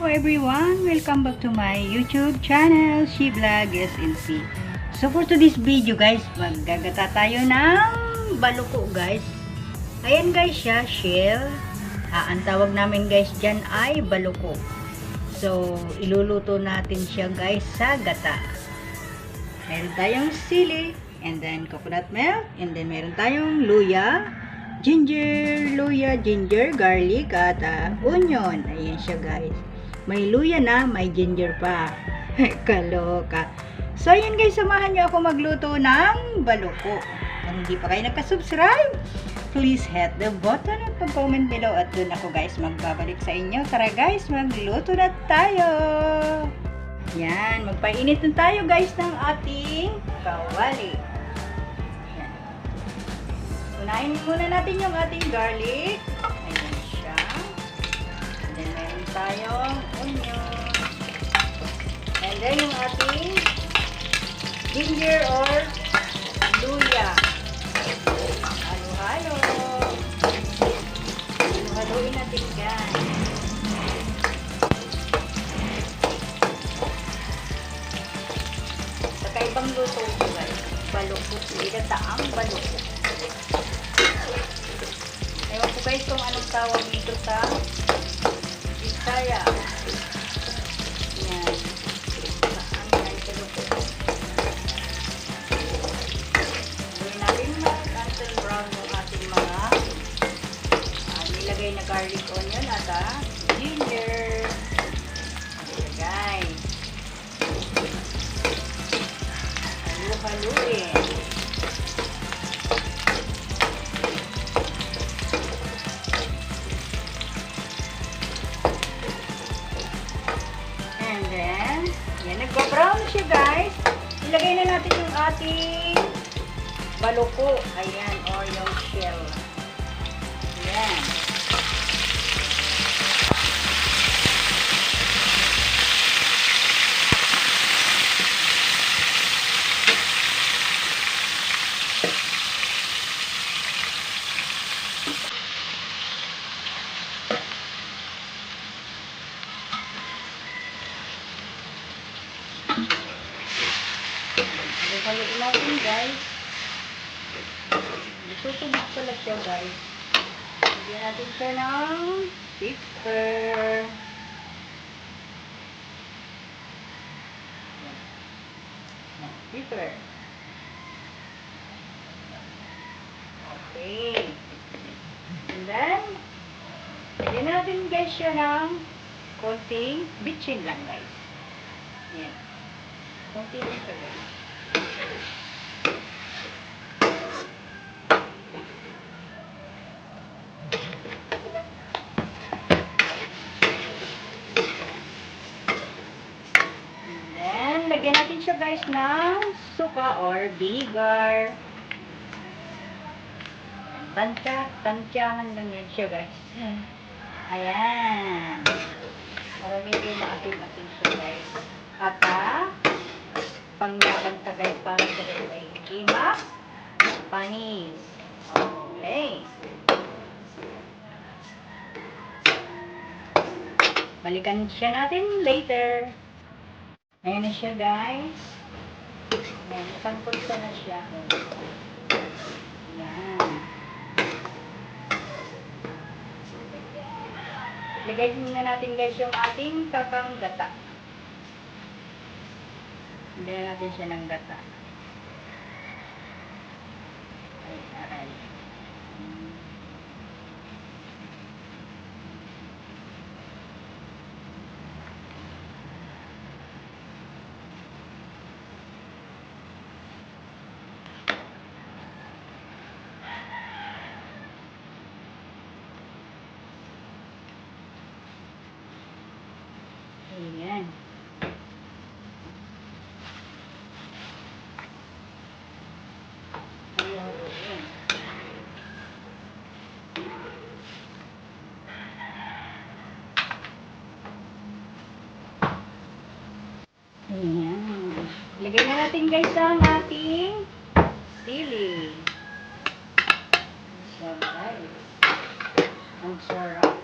Hello everyone! Welcome back to my YouTube channel, She Vlog SNP. So for today's video guys, maggagata tayo ng baluko guys. Ayan guys siya, shell. Ang tawag namin guys dyan ay baluko. So iluluto natin siya guys sa gata. Meron tayong sili, and then coconut milk, and then meron tayong luya, ginger, garlic, at onion. Ayan siya guys. May luya na, may ginger pa. Kaloka. So ayan guys, samahan niyo ako magluto ng baluko. Kung hindi pa kayo nakasubscribe, please hit the button at pag-comment below, at dun ako guys magbabalik sa inyo. Tara guys, magluto na tayo. Yan, magpainit na tayo guys ng ating kawali. Yan. Unahin muna natin yung ating garlic. Ayan siya. And then meron tayong onion. And then yung ating ginger or luya. Halo-halo. Halo-haloin natin guys. Ibang luto ko guys. Baluko. Ilataang baluko. Ewan ko guys kung anong tawag dito sa Bisaya. Yan. Saan guys baluko. Gawin natin mag-until brown yung ating mga nilagay na garlic, onion at ginger. Okay guys. Haluin. And then, yan, nagpa-brown siya guys. Ilagay na natin yung ating baluko. Ayan, or yung shell. Ayan. Haluin natin guys. Tutubig pala siya guys. Lagyan natin siya ng pepper. Pepper. Okay. And then, lagyan natin guys siya ng konting bitchin lang guys. Yan. Konting lang siya guys. Lagyan natin siya guys ng suka or vinegar. Tansyahan lang yan siya guys. Ayan. Para medyo maasim-asim siya guys. At panglabanta guys para sa ay kima panis. Okay. Balikan siya natin later. Ayan na siya guys. Ayan, sangkot na siya. Ayan. Lagay muna natin guys yung ating kakang gata. Lagyan natin siya ng gata. Aray. Ayan. Ayan. Lagay na natin guys ang ating sili. Ang sarap.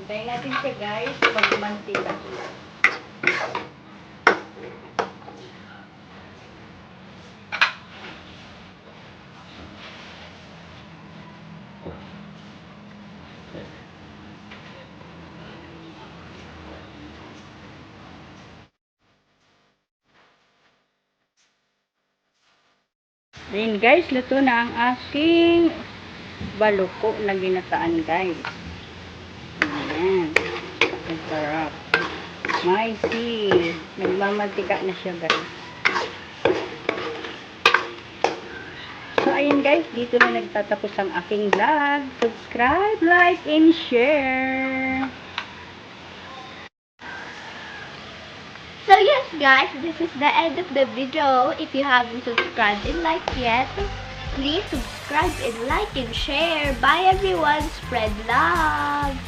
Hintayin natin siya guys, magmantika siya. Then guys, luto na ang aking baluko na ginataan guys. Ayan. Ang sarap. May see. Nagmamantika na siya guys. So ayan guys, dito na nagtatapos ang aking vlog. Subscribe, like, and share. So yes guys, this is the end of the video. If you haven't subscribed and liked yet, please subscribe and like and share. Bye everyone. Spread love.